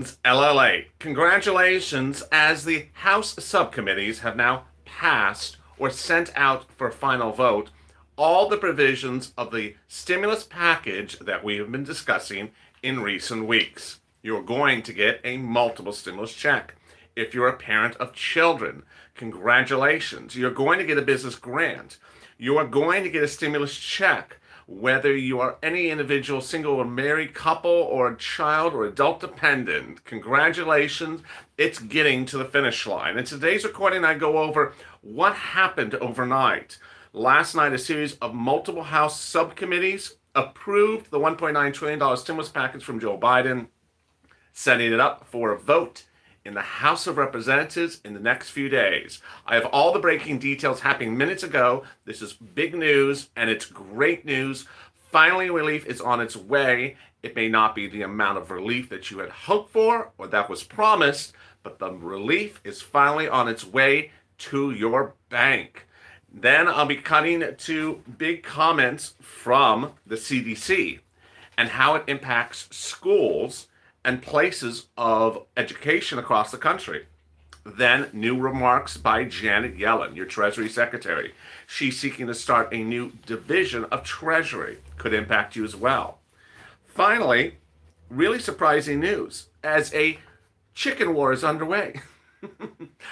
LLA. Congratulations, as the House subcommittees have now passed or sent out for final vote all the provisions of the stimulus package that we have been discussing in recent weeks. You're going to get a multiple stimulus check. If you're a parent of children, congratulations. You're going to get a business grant. You are going to get a stimulus check whether you are any individual, single or married couple, or a child or adult dependent. Congratulations, it's getting to the finish line. In today's recording, I go over what happened overnight. Last night, a series of multiple House subcommittees approved the $1.9 trillion stimulus package from Joe Biden, setting it up for a vote in the House of Representatives in the next few days. I have all the breaking details happening minutes ago. This is big news, and it's great news. Finally, relief is on its way. It may not be the amount of relief that you had hoped for or that was promised, but the relief is finally on its way to your bank. Then I'll be cutting to big comments from the CDC and how it impacts schools and places of education across the country. Then, new remarks by Janet Yellen, your Treasury Secretary. She's seeking to start a new division of Treasury. Could impact you as well. Finally, really surprising news as a chicken war is underway.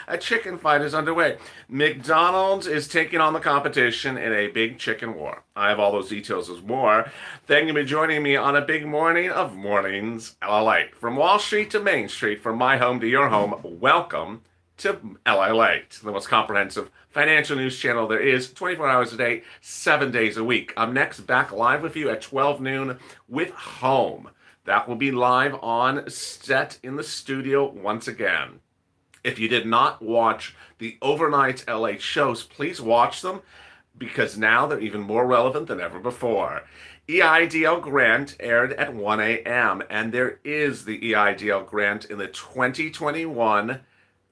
A chicken fight is underway. McDonald's is taking on the competition in a big chicken war. I have all those details as more. Thank you for joining me on a big morning of Mornings LLate. From Wall Street to Main Street, from my home to your home, welcome to LLate, the most comprehensive financial news channel there is, 24 hours a day, 7 days a week. I'm next back live with you at 12 noon with Home. That will be live on set in the studio once again. If you did not watch the overnight LA shows, please watch them because now they're even more relevant than ever before. EIDL grant aired at 1 a.m. and there is the EIDL grant in the 2021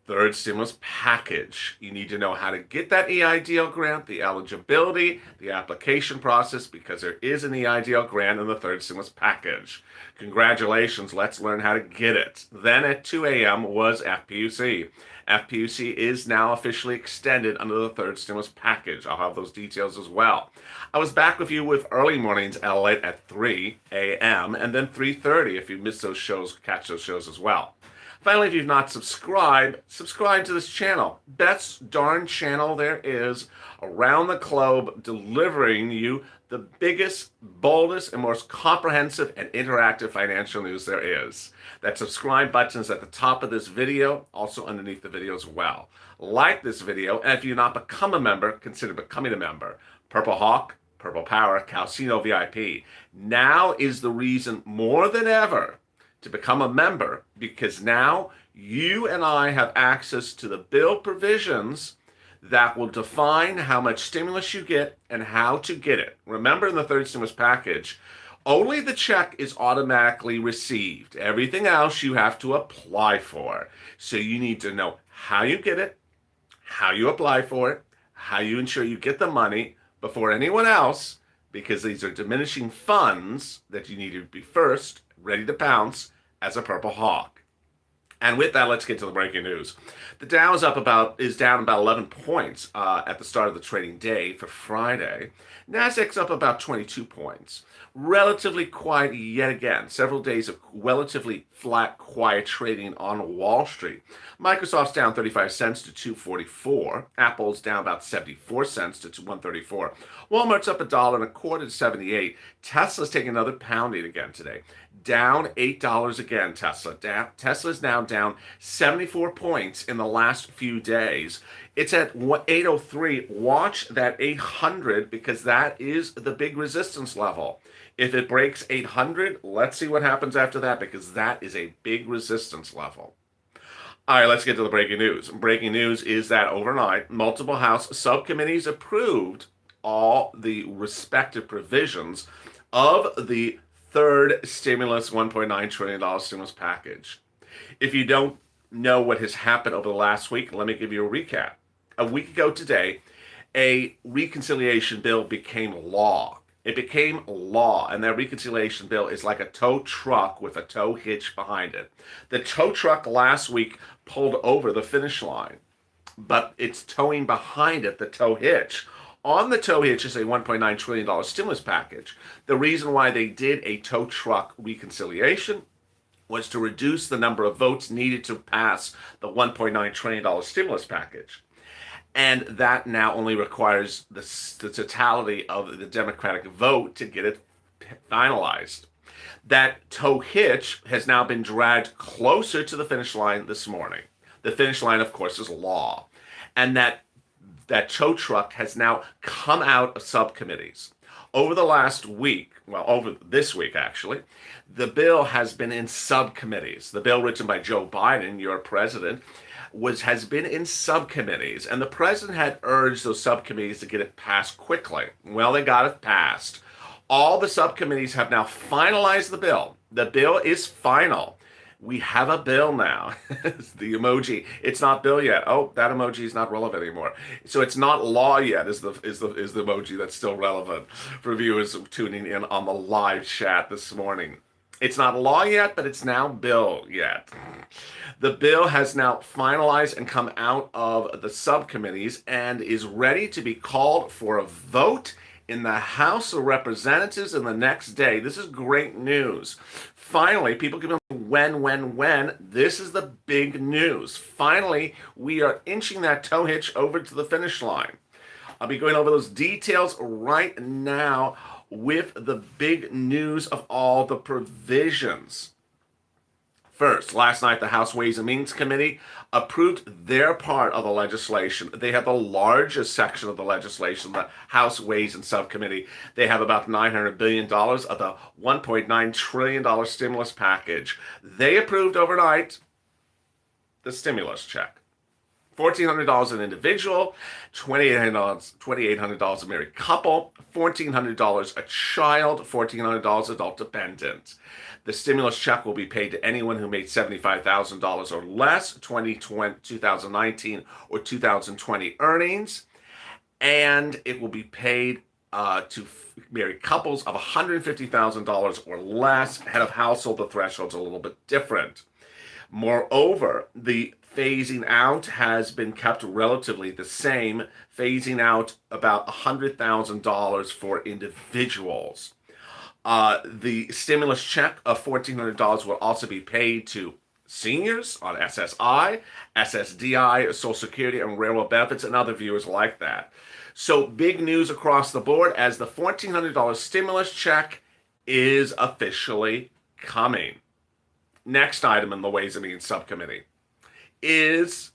third stimulus package. You need to know how to get that EIDL grant, the eligibility, the application process, because there is an EIDL grant in the third stimulus package. Congratulations, let's learn how to get it. Then at 2 a.m. was FPUC. FPUC is now officially extended under the third stimulus package. I'll have those details as well. I was back with you with early mornings LA at 3 a.m. and then 3:30. If you missed those shows, catch those shows as well. Finally, if you've not subscribed, subscribe to this channel. Best darn channel there is around the globe, delivering you the biggest, boldest, and most comprehensive and interactive financial news there is. That subscribe button is at the top of this video, also underneath the video as well. Like this video, and if you've not become a member, consider becoming a member. Purple Hawk, Purple Power, Calcino VIP. Now is the reason more than ever to become a member, because now you and I have access to the bill provisions that will define how much stimulus you get and how to get it. Remember, in the third stimulus package, only the check is automatically received. Everything else you have to apply for. So you need to know how you get it, how you apply for it, how you ensure you get the money before anyone else, because these are diminishing funds that you need to be first ready to pounce as a Purple Hawk. And with that, let's get to the breaking news. The Dow is down about 11 points at the start of the trading day for Friday. Nasdaq's up about 22 points. Relatively quiet yet again. Several days of relatively flat, quiet trading on Wall Street. Microsoft's down 35 cents to 244. Apple's down about 74 cents to 134. Walmart's up $1.25 to 78. Tesla's taking another pounding again today. Down $8 again, Tesla. Tesla's now down 74 points in the last few days. It's at 803. Watch that 800 because that is the big resistance level. If it breaks 800, let's see what happens after that, because that is a big resistance level. All right, let's get to the breaking news. Breaking news is that overnight, multiple House subcommittees approved all the respective provisions of the third stimulus $1.9 trillion stimulus package. If you don't know what has happened over the last week, let me give you a recap. A week ago today, a reconciliation bill became law. It became law, and that reconciliation bill is like a tow truck with a tow hitch behind it. The tow truck last week pulled over the finish line, but it's towing behind it the tow hitch. On the tow hitch is a $1.9 trillion stimulus package. The reason why they did a tow truck reconciliation was to reduce the number of votes needed to pass the $1.9 trillion stimulus package. And that now only requires the totality of the Democratic vote to get it finalized. That tow hitch has now been dragged closer to the finish line this morning. The finish line, of course, is law. And that tow truck has now come out of subcommittees. Over the last week, well, over this week actually, the bill has been in subcommittees. The bill written by Joe Biden, your president, has been in subcommittees, and the president had urged those subcommittees to get it passed quickly. Well, they got it passed. All the subcommittees have now finalized the bill. The bill is final. We have a bill now. The emoji. It's not bill yet. Oh, that emoji is not relevant anymore. So it's not law yet. Is the emoji that's still relevant for viewers tuning in on the live chat this morning. It's not law yet, but it's now bill yet. The bill has now finalized and come out of the subcommittees and is ready to be called for a vote in the House of Representatives in the next day. This is great news. Finally, people keep on when. This is the big news. Finally, we are inching that tow hitch over to the finish line. I'll be going over those details right now with the big news of all the provisions. First, last night, the House Ways and Means Committee approved their part of the legislation. They have the largest section of the legislation, the House Ways and Subcommittee. They have about $900 billion of the $1.9 trillion stimulus package. They approved overnight the stimulus check. $1,400 an individual, $2,800 a married couple, $1,400 a child, $1,400 adult dependent. The stimulus check will be paid to anyone who made $75,000 or less, 2019 or 2020 earnings, and it will be paid to married couples of $150,000 or less. Head of household, the threshold's a little bit different. Moreover, the phasing out has been kept relatively the same, phasing out about $100,000 for individuals. The stimulus check of $1,400 will also be paid to seniors on SSI, SSDI, Social Security, and railroad benefits, and other viewers like that. So big news across the board as the $1,400 stimulus check is officially coming. Next item in the Ways and Means Subcommittee is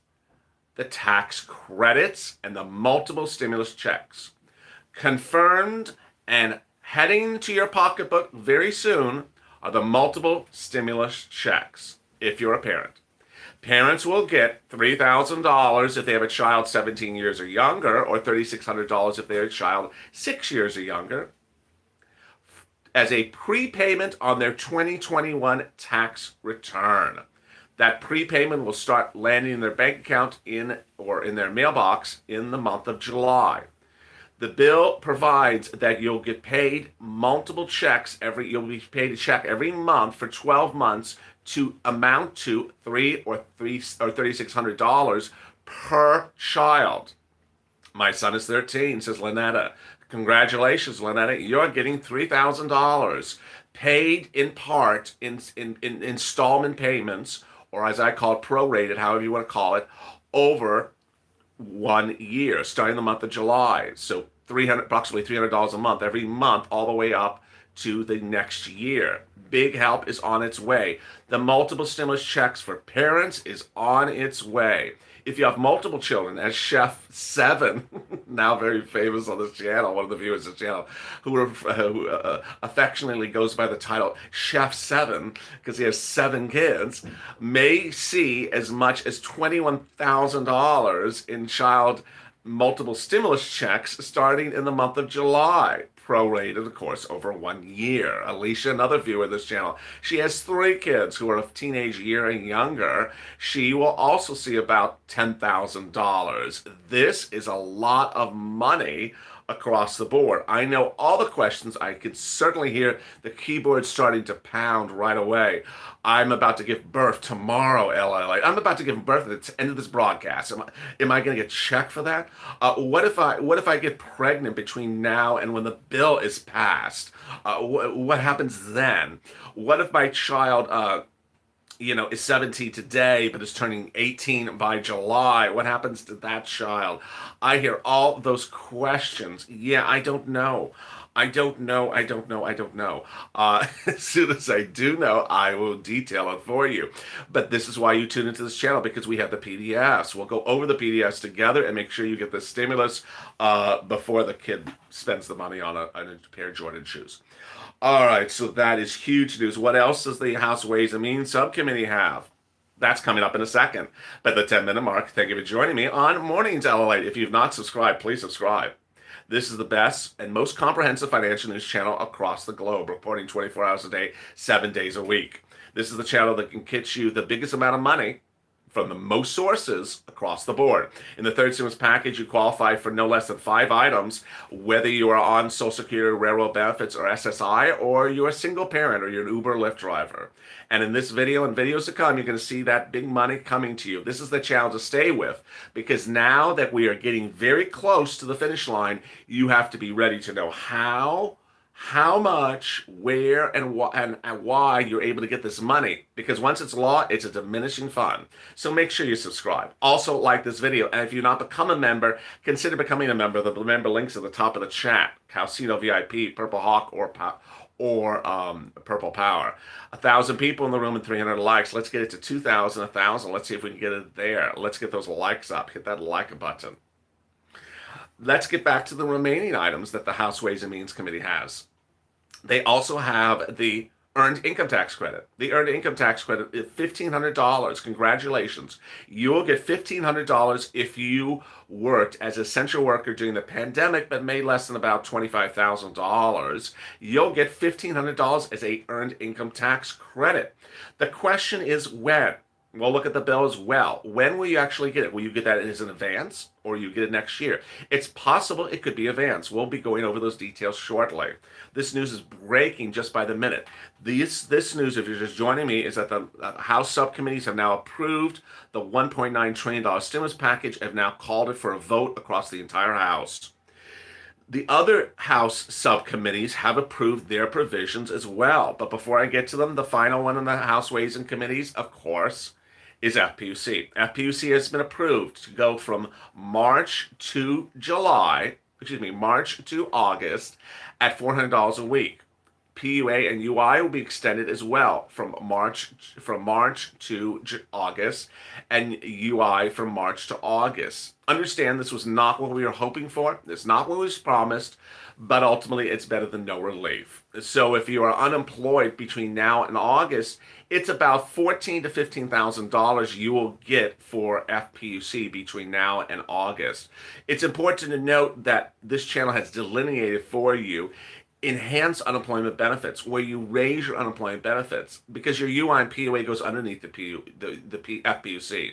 the tax credits and the multiple stimulus checks. Confirmed and heading to your pocketbook very soon are the multiple stimulus checks if you're a parent. Parents will get $3,000 if they have a child 17 years or younger, or $3,600 if they have a child 6 years or younger, as a prepayment on their 2021 tax return. That prepayment will start landing in their bank account in their mailbox in the month of July. The bill provides that you'll get paid multiple checks you'll be paid a check every month for 12 months to amount to $3,600 per child. My son is 13, says Lynetta. Congratulations, Lynetta. You're getting $3,000 paid in part in installment payments, or as I call it, prorated, however you want to call it, over 1 year, starting the month of July. So approximately $300 a month every month, all the way up to the next year. Big help is on its way. The multiple stimulus checks for parents is on its way. If you have multiple children, as Chef 7, now very famous on this channel, one of the viewers of the channel, who affectionately goes by the title Chef 7, because he has 7 kids, may see as much as $21,000 in child multiple stimulus checks starting in the month of July. Prorated, of course, over 1 year. Alicia, another viewer of this channel, she has 3 kids who are of teenage year and younger. She will also see about $10,000. This is a lot of money across the board. I know all the questions. I can certainly hear the keyboard starting to pound right away. I'm about to give birth tomorrow, LLA. I'm about to give birth at the end of this broadcast. Am I going to get checked for that? What if I get pregnant between now and when the bill is passed? What happens then? What if my child is 17 today, but is turning 18 by July? What happens to that child? I hear all those questions. Yeah, I don't know. I don't know. I don't know. I don't know. As soon as I do know, I will detail it for you. But this is why you tune into this channel, because we have the PDFs. We'll go over the PDFs together and make sure you get the stimulus before the kid spends the money on a pair of Jordan shoes. All right, so that is huge news. What else does the House Ways and Means Subcommittee have? That's coming up in a second. But the 10-minute mark, thank you for joining me on Mornings LALATE. If you've not subscribed, please subscribe. This is the best and most comprehensive financial news channel across the globe, reporting 24 hours a day, 7 days a week. This is the channel that can get you the biggest amount of money from the most sources across the board. In the third stimulus package, you qualify for no less than 5 items, whether you are on Social Security, railroad benefits, or SSI, or you're a single parent, or you're an Uber or Lyft driver. And in this video and videos to come, you're going to see that big money coming to you. This is the challenge to stay with, because now that we are getting very close to the finish line, you have to be ready to know how much, where, and why you're able to get this money. Because once it's law, it's a diminishing fund. So make sure you subscribe. Also, like this video. And if you've not become a member, consider becoming a member. The member link's at the top of the chat. Calcino VIP, Purple Hawk, or Purple Power. 1,000 people in the room and 300 likes. Let's get it to 2,000, 1,000. Let's see if we can get it there. Let's get those likes up. Hit that like button. Let's get back to the remaining items that the House Ways and Means Committee has. They also have the Earned Income Tax Credit. The Earned Income Tax Credit is $1,500. Congratulations. You will get $1,500 if you worked as an essential worker during the pandemic but made less than about $25,000. You'll get $1,500 as a Earned Income Tax Credit. The question is when. Well, look at the bill as well. When will you actually get it? Will you get that as an advance, or you get it next year? It's possible it could be advance. We'll be going over those details shortly. This news is breaking just by the minute. This news, if you're just joining me, is that the House subcommittees have now approved the $1.9 trillion stimulus package and have now called it for a vote across the entire House. The other House subcommittees have approved their provisions as well. But before I get to them, the final one in the House Ways and Committees, of course, is FPUC. FPUC has been approved to go from March to August at $400 a week. PUA and UI will be extended as well from March to August, and UI from March to August. Understand, this was not what we were hoping for. It's not what was promised, but ultimately it's better than no relief. So if you are unemployed between now and August, it's about $14,000 to $15,000 you will get for FPUC between now and August. It's important to note that this channel has delineated for you enhanced unemployment benefits, where you raise your unemployment benefits because your UI and PUA goes underneath the FPUC.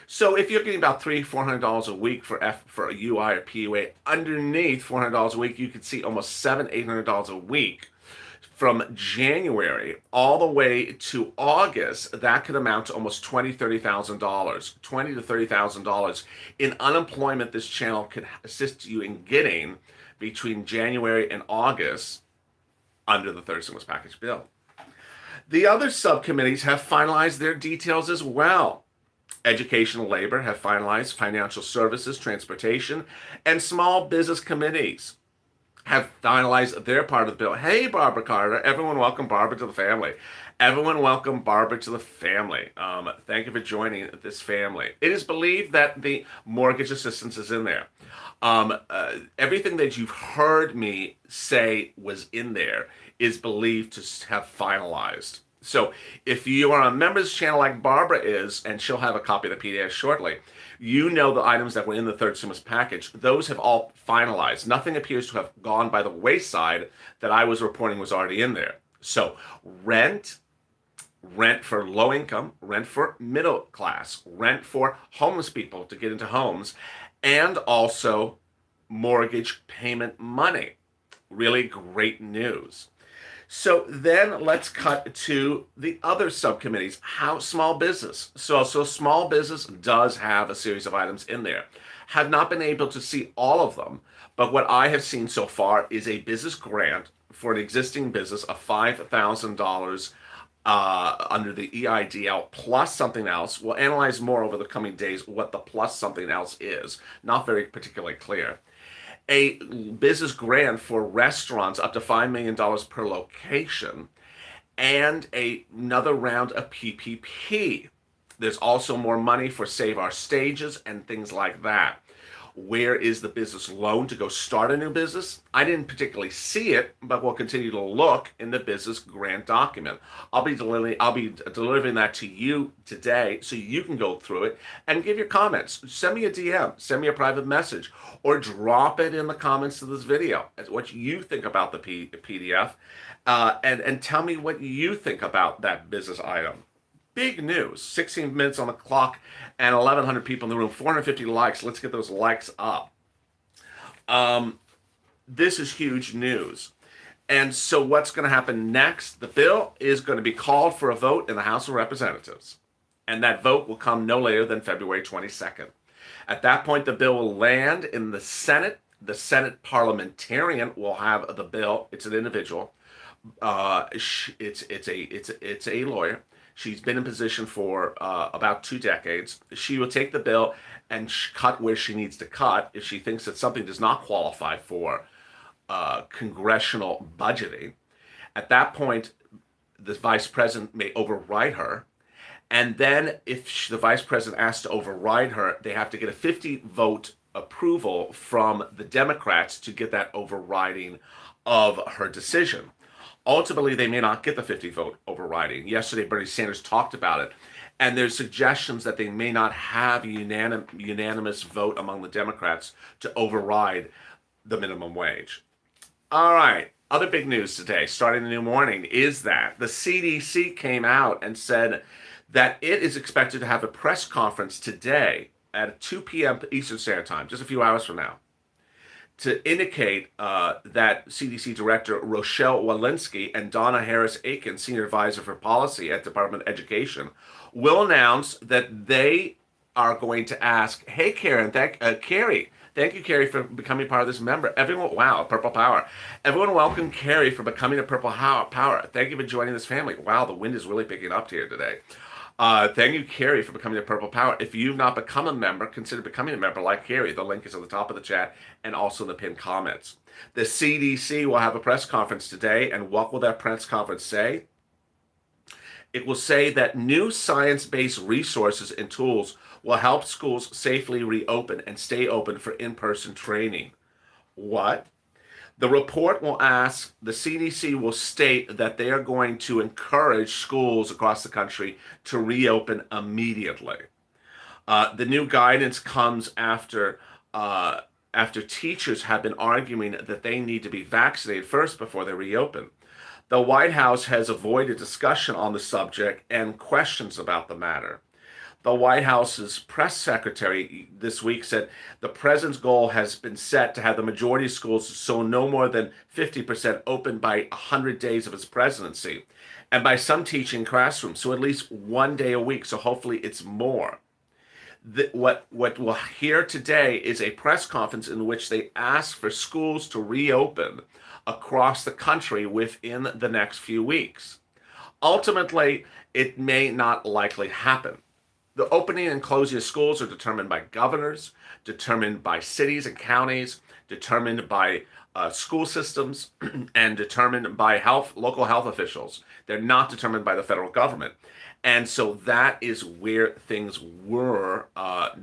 So if you're getting about $300-400 a week for a UI or PUA, underneath $400 a week, you could see almost $700-800 a week. From January all the way to August, that could amount to almost $20,000-30,000, $20,000 to $30,000 in unemployment this channel could assist you in getting between January and August under the third stimulus package bill. The other subcommittees have finalized their details as well. Education and Labor have finalized. Financial Services, Transportation, and Small Business Committees have finalized their part of the bill. Hey, Barbara Carter. Everyone welcome Barbara to the family. Everyone welcome Barbara to the family. Thank you for joining this family. It is believed that the mortgage assistance is in there. Everything that you've heard me say was in there is believed to have finalized. So if you are a member of this channel like Barbara is, and she'll have a copy of the PDF shortly, you know the items that were in the third stimulus package. Those have all finalized. Nothing appears to have gone by the wayside that I was reporting was already in there. So rent for low income, rent for middle class, rent for homeless people to get into homes, and also mortgage payment money. Really great news. So then let's cut to the other subcommittees. How small business. So small business does have a series of items in there. Have not been able to see all of them, but what I have seen so far is a business grant for an existing business of $5,000 under the EIDL plus something else. We'll analyze more over the coming days what the plus something else is. Not very particularly clear. A business grant for restaurants up to $5 million per location, and another round of PPP. There's also more money for Save Our Stages and things like that. Where is the business loan to go start a new business? I didn't particularly see it, but we'll continue to look in the business grant document. I'll be delivering that to you today so you can go through it and give your comments. Send me a DM, send me a private message, or drop it in the comments to this video as what you think about the PDF, and tell me what you think about that business item. Big news. 16 minutes on the clock and 1,100 people in the room. 450 likes. Let's get those likes up. This is huge news. And so what's going to happen next? The bill is going to be called for a vote in the House of Representatives. And that vote will come no later than February 22nd. At that point, the bill will land in the Senate. The Senate parliamentarian will have the bill. It's an individual. It's a lawyer. She's been in position for about 2 decades. She will take the bill and cut where she needs to cut if she thinks that something does not qualify for congressional budgeting. At that point, the vice president may override her. And then if the vice president asks to override her, they have to get a 50-vote approval from the Democrats to get that overriding of her decision. Ultimately, they may not get the 50-vote overriding. Yesterday, Bernie Sanders talked about it. And there's suggestions that they may not have a unanimous vote among the Democrats to override the minimum wage. All right. Other big news today, starting the new morning, is that the CDC came out and said that it is expected to have a press conference today at 2 p.m. Eastern Standard Time, just a few hours from now, to indicate that CDC Director Rochelle Walensky and Donna Harris-Aiken, Senior Advisor for Policy at Department of Education, will announce that they are going to ask, hey, Carrie, thank you, Carrie, for becoming part of this member. Everyone, wow, Purple Power. Everyone welcome Carrie for becoming a Purple Power. Thank you for joining this family. Wow, the wind is really picking up here today. Thank you, Carrie, for becoming a Purple Power. If you've not become a member, consider becoming a member like Carrie. The link is at the top of the chat and also in the pinned comments. The CDC will have a press conference today, and what will that press conference say? It will say that new science-based resources and tools will help schools safely reopen and stay open for in-person training. What? The report will ask, the CDC will state that they are going to encourage schools across the country to reopen immediately. The new guidance comes after teachers have been arguing that they need to be vaccinated first before they reopen. The White House has avoided discussion on the subject and questions about the matter. The White House's press secretary this week said the president's goal has been set to have the majority of schools so no more than 50% open by 100 days of his presidency, and by some teaching classrooms, so at least 1 day a week, so hopefully it's more. What we'll hear today is a press conference in which they ask for schools to reopen across the country within the next few weeks. Ultimately, it may not likely happen. The opening and closing of schools are determined by governors, determined by cities and counties, determined by school systems, and determined by local health officials. They're not determined by the federal government. And so that is where things were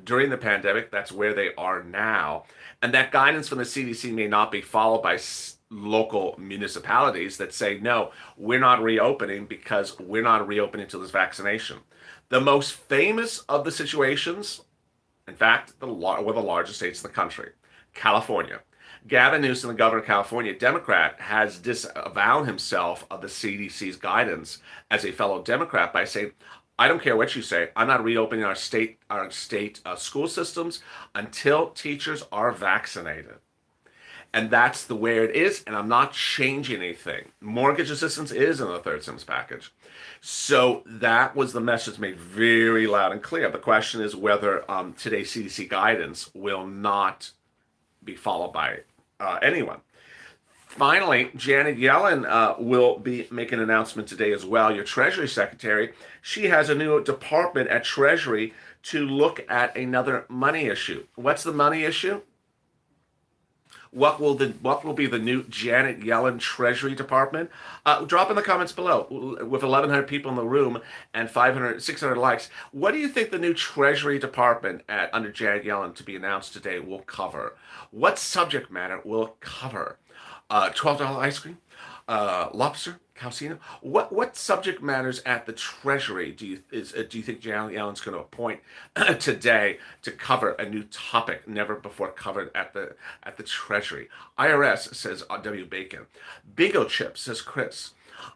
during the pandemic. That's where they are now. And that guidance from the CDC may not be followed by local municipalities that say, no, we're not reopening because we're not reopening until there's vaccination. The most famous of the situations, in fact, one of the largest states in the country, California. Gavin Newsom, the governor of California, Democrat, has disavowed himself of the CDC's guidance as a fellow Democrat by saying, I don't care what you say, I'm not reopening our state school systems until teachers are vaccinated. And that's the way it is, and I'm not changing anything. Mortgage assistance is in the third stimulus package. So that was the message made very loud and clear. The question is whether today's CDC guidance will not be followed by anyone. Finally, Janet Yellen will be making an announcement today as well. Your Treasury Secretary, she has a new department at Treasury to look at another money issue. What's the money issue? What will be the new Janet Yellen Treasury Department? Drop in the comments below. With 1,100 people in the room and 600 likes, what do you think the new Treasury Department under Janet Yellen to be announced today will cover? What subject matter will it cover? $12 ice cream, lobster, calcino. What subject matters at the Treasury do you think Janet Yellen's going to appoint today to cover a new topic never before covered at the Treasury? IRS says W. Bacon. Bingo chip says Chris.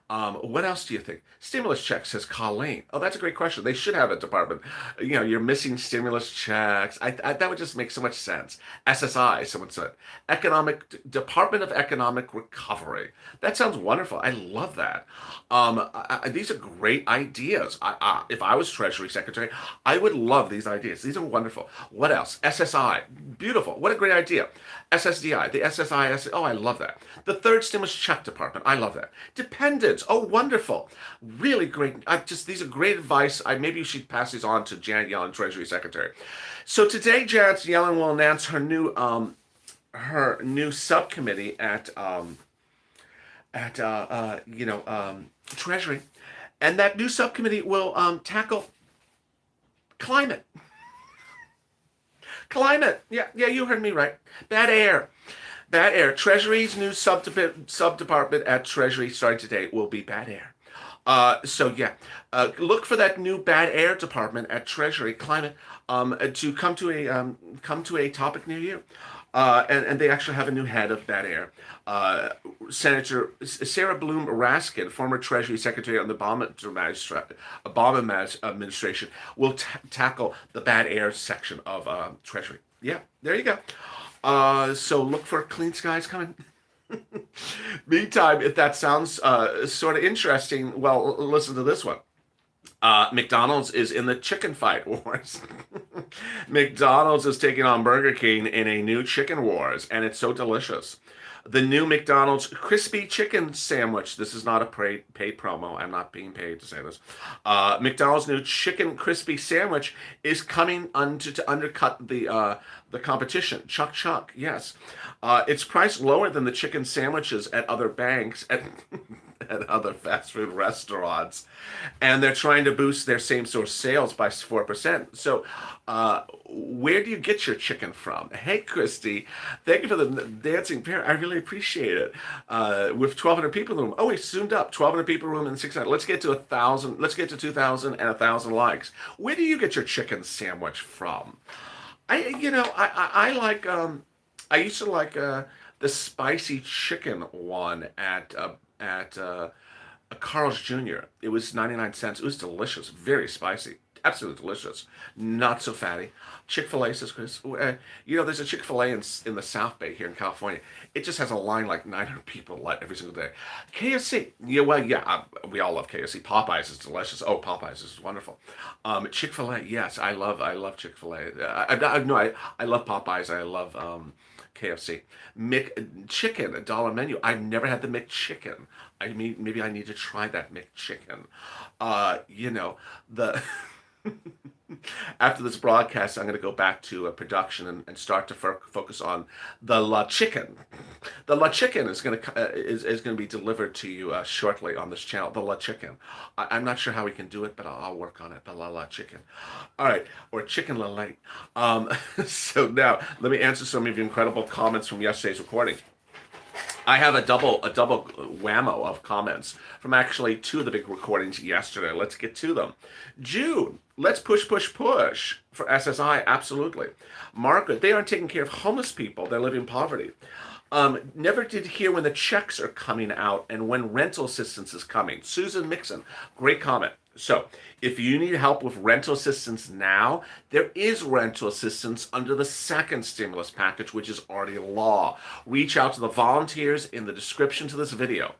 What else do you think? Stimulus checks, says Colleen. Oh, that's a great question. They should have a department. You know, you're missing stimulus checks. That would just make so much sense. SSI, someone said. Department of Economic Recovery. That sounds wonderful. I love that. These are great ideas. If I was Treasury Secretary, I would love these ideas. These are wonderful. What else? SSI. Beautiful. What a great idea. SSDI. The SSI. Oh, I love that. The third stimulus check department. I love that. Dependents. Oh, wonderful. Really great. These are great advice. Maybe you should pass these on to Janet Yellen, Treasury Secretary. So today, Janet Yellen will announce her new subcommittee at Treasury, and that new subcommittee will tackle climate. Climate. Yeah, you heard me right. Bad air. Treasury's new sub-department at Treasury starting today will be bad air. Look for that new bad air department at Treasury, climate, to come to a topic near you. And they actually have a new head of bad air. Senator Sarah Bloom Raskin, former Treasury Secretary on the Obama administration, will tackle the bad air section of Treasury. Yeah, there you go. So look for clean skies coming. Meantime, if that sounds sort of interesting, well, listen to this one. McDonald's is in the chicken fight wars. McDonald's is taking on Burger King in a new chicken wars, and it's so delicious. The new McDonald's crispy chicken sandwich. This is not a paid promo. I'm not being paid to say this. McDonald's new chicken crispy sandwich is coming to undercut the competition. Chuck, yes. It's priced lower than the chicken sandwiches at other banks at other fast food restaurants, and they're trying to boost their same-store sales by 4%. So where do you get your chicken from? Hey, Christy, thank you for the dancing pair. I really appreciate it. With 1,200 people in the room. Oh, we zoomed up. 1,200 people in the room and 600. Let's get to 1,000. Let's get to 2,000 and 1,000 likes. Where do you get your chicken sandwich from? I like. I used to like the spicy chicken one at Carl's Jr. It was 99 cents. It was delicious, very spicy, absolutely delicious, not so fatty. Chick-fil-A, says Chris. There's a Chick-fil-A in the South Bay here in California. It just has a line like 900 people every single day. KFC, we all love KFC. Popeyes is delicious. Oh, Popeyes is wonderful. Chick-fil-A, yes, I love Chick-fil-A. I love Popeyes. I love KFC. McChicken, $1 menu. I've never had the McChicken. Maybe I need to try that McChicken. After this broadcast, I'm going to go back to production and start to focus on the La Chicken. The La Chicken is going to be delivered to you shortly on this channel. The La Chicken. I'm not sure how we can do it, but I'll work on it. The La Chicken. All right, or Chicken Lalate. So now let me answer some of your incredible comments from yesterday's recording. I have a double whammo of comments from actually two of the big recordings yesterday. Let's get to them. June, let's push for SSI. Absolutely. Margaret, they aren't taking care of homeless people. They're living in poverty. Never did hear when the checks are coming out and when rental assistance is coming. Susan Mixon, great comment. So, if you need help with rental assistance now, there is rental assistance under the second stimulus package, which is already law. Reach out to the volunteers in the description to this video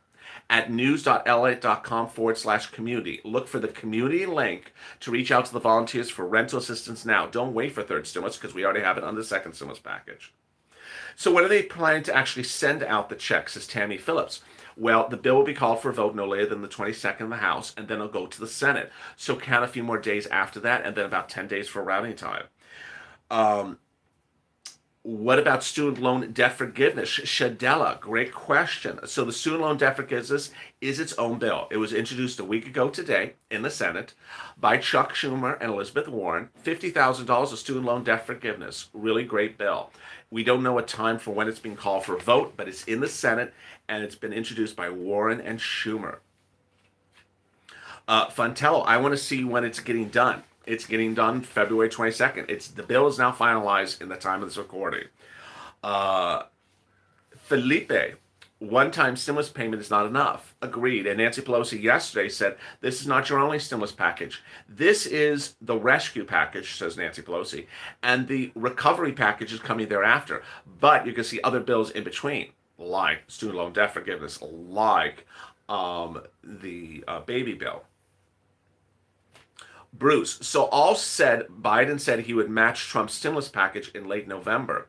at news.la.com/community. Look for the community link to reach out to the volunteers for rental assistance now. Don't wait for third stimulus because we already have it on the second stimulus package. So when are they planning to actually send out the checks, says Tammy Phillips? Well, the bill will be called for a vote no later than the 22nd in the House, and then it'll go to the Senate. So count a few more days after that, and then about 10 days for routing time. What about student loan debt forgiveness? Shadella, great question. So the student loan debt forgiveness is its own bill. It was introduced a week ago today in the Senate by Chuck Schumer and Elizabeth Warren. $50,000 of student loan debt forgiveness. Really great bill. We don't know a time for when it's being called for a vote, but it's in the Senate, and it's been introduced by Warren and Schumer. Fontello, I want to see when it's getting done. It's getting done February 22nd. The bill is now finalized in the time of this recording. Felipe, one-time stimulus payment is not enough. Agreed. And Nancy Pelosi yesterday said, this is not your only stimulus package. This is the rescue package, says Nancy Pelosi, and the recovery package is coming thereafter. But you can see other bills in between, like student loan debt forgiveness, like the baby bill. Bruce, so all said, Biden said he would match Trump's stimulus package in late November.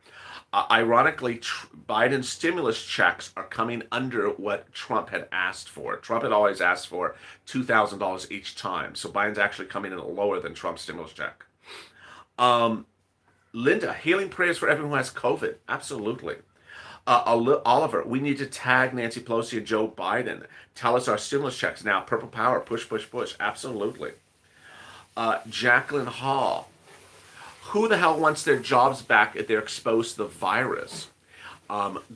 Ironically, Biden's stimulus checks are coming under what Trump had asked for. Trump had always asked for $2,000 each time. So Biden's actually coming in lower than Trump's stimulus check. Linda, healing prayers for everyone who has COVID. Absolutely. Oliver, we need to tag Nancy Pelosi and Joe Biden. Tell us our stimulus checks now. Purple power, push, push, push. Absolutely. Jacqueline Hall, who the hell wants their jobs back if they're exposed to the virus?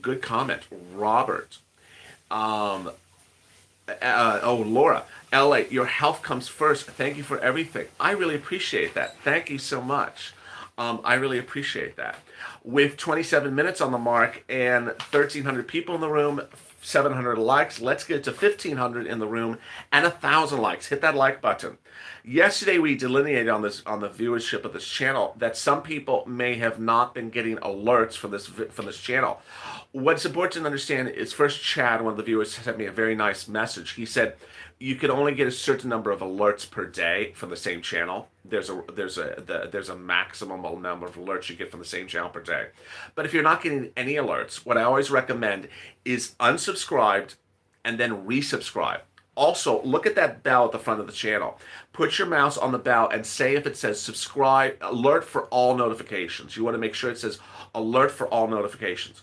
Good comment. Robert. Laura. LA, your health comes first. Thank you for everything. I really appreciate that. Thank you so much. I really appreciate that. With 27 minutes on the mark and 1,300 people in the room, 700 likes, let's get to 1,500 in the room and 1,000 likes. Hit that like button. Yesterday we delineated on the viewership of this channel that some people may have not been getting alerts from this channel. What's important to understand is first Chad, one of the viewers, sent me a very nice message. He said you can only get a certain number of alerts per day from the same channel. There's a maximum number of alerts you get from the same channel per day. But if you're not getting any alerts, what I always recommend is unsubscribe and then resubscribe. Also, look at that bell at the front of the channel. Put your mouse on the bell and say if it says subscribe, alert for all notifications. You want to make sure it says alert for all notifications.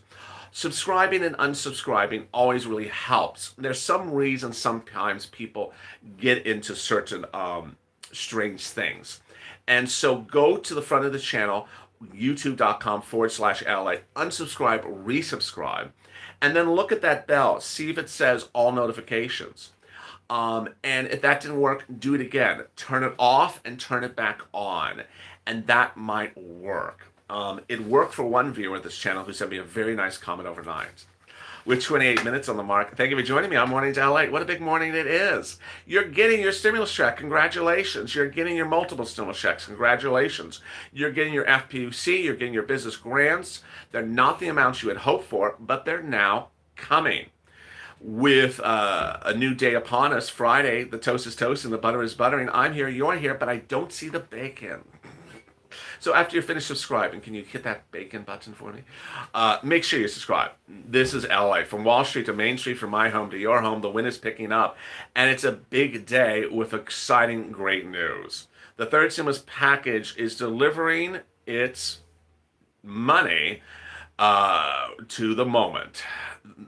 Subscribing and unsubscribing always really helps. There's some reason sometimes people get into certain strange things. And so go to the front of the channel, youtube.com/LA, unsubscribe, resubscribe, and then look at that bell. See if it says all notifications. And if that didn't work, do it again. Turn it off and turn it back on. And that might work. It worked for one viewer at this channel who sent me a very nice comment overnight. With 28 minutes on the mark, thank you for joining me on Mornings LA. What a big morning it is. You're getting your stimulus check. Congratulations. You're getting your multiple stimulus checks. Congratulations. You're getting your FPUC. You're getting your business grants. They're not the amounts you had hoped for, but they're now coming. With a new day upon us, Friday, the toast is toast and the butter is buttering. I'm here, you're here, but I don't see the bacon. So after you're finished subscribing, can you hit that bacon button for me? Make sure you subscribe. This is LA. From Wall Street to Main Street, from my home to your home, the wind is picking up. And it's a big day with exciting, great news. The third stimulus package is delivering its money to the moment.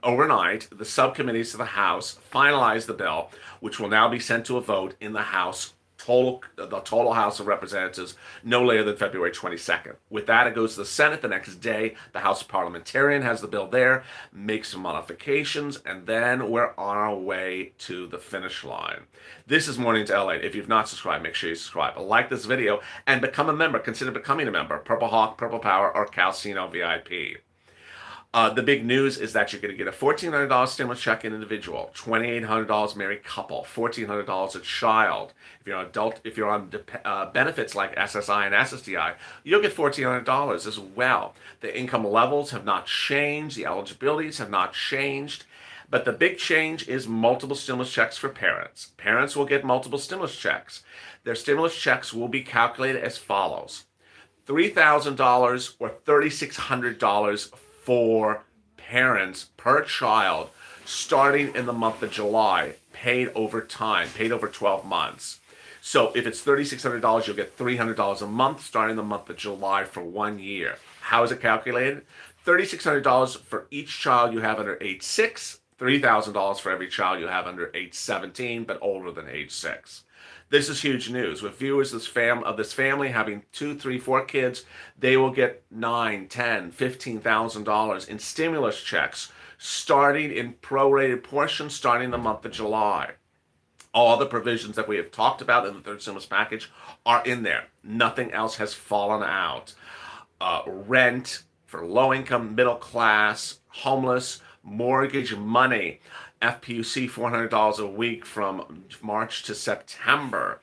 Overnight, the subcommittees to the House finalized the bill, which will now be sent to a vote in the House, the total House of Representatives, no later than February 22nd. With that, it goes to the Senate the next day. The House parliamentarian has the bill there, makes some modifications, and then we're on our way to the finish line. This is Mornings LA. If you've not subscribed, make sure you subscribe. Like this video and become a member. Consider becoming a member. Purple Hawk, Purple Power, or Calcino VIP. The big news is that you're going to get a $1,400 stimulus check an individual, $2,800 married couple, $1,400 a child. If you're an adult, if you're on benefits like SSI and SSDI, you'll get $1,400 as well. The income levels have not changed, the eligibilities have not changed, but the big change is multiple stimulus checks for parents. Parents will get multiple stimulus checks. Their stimulus checks will be calculated as follows: $3,000 or $3,600 for parents per child starting in the month of July, paid over time, paid over 12 months. So if it's $3,600, you'll get $300 a month starting the month of July for 1 year. How is it calculated? $3,600 for each child you have under age 6, $3,000 for every child you have under age 17 but older than age 6. This is huge news. With viewers of this family having 2, 3, 4 kids, they will get $9, $10, $15,000 in stimulus checks starting in prorated portions starting the month of July. All the provisions that we have talked about in the third stimulus package are in there. Nothing else has fallen out. Rent for low income, middle class, homeless, mortgage money, FPUC $400 a week from March to September,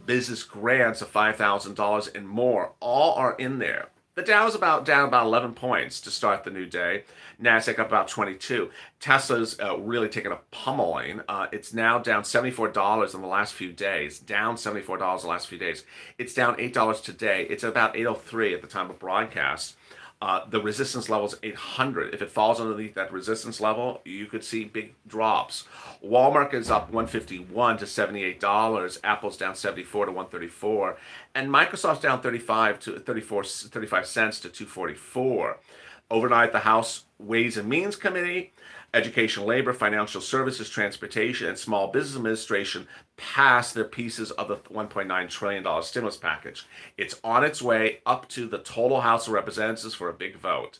business grants of $5,000 and more, all are in there. The Dow is down about 11 points to start the new day. NASDAQ up about 22. Tesla's really taken a pummeling. It's now down $74 in the last few days. Down $74 in the last few days. It's down $8 today. It's about 803 at the time of broadcast. The resistance level is 800. If it falls underneath that resistance level, you could see big drops. Walmart is up $151 to $78. Apple's down 74 to 134, and Microsoft's down 35 cents to 244. Overnight, the House Ways and Means Committee, Education, Labor, Financial Services, Transportation, and Small Business Administration passed their pieces of the $1.9 trillion stimulus package. It's on its way up to the total House of Representatives for a big vote.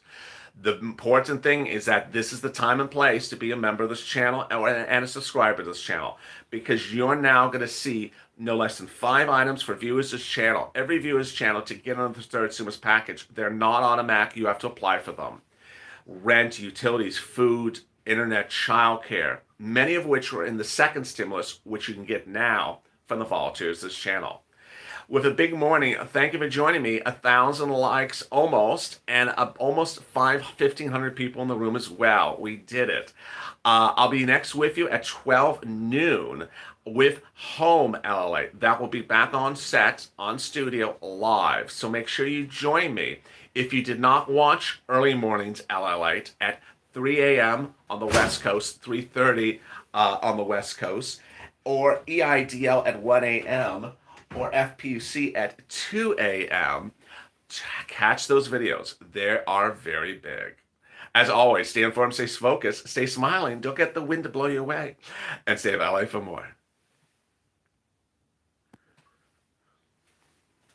The important thing is that this is the time and place to be a member of this channel and a subscriber to this channel, because you're now going to see no less than 5 items for viewers of this channel. Every viewer's channel to get on the third stimulus package. They're not automatic. You have to apply for them. Rent, utilities, food, internet, childcare, many of which were in the second stimulus, which you can get now from the volunteers of this channel. With a big morning, thank you for joining me. 1,000 likes almost, and almost 1,500 people in the room as well. We did it. I'll be next with you at 12 noon with Home LLA. That will be back on set, on studio, live. So make sure you join me. If you did not watch Early Mornings LLA at 3 a.m. on the West Coast, 3:30 on the West Coast, or EIDL at 1 a.m., or FPUC at 2 a.m., catch those videos. They are very big. As always, stay informed, stay focused, stay smiling, don't get the wind to blow you away, and stay LA for more.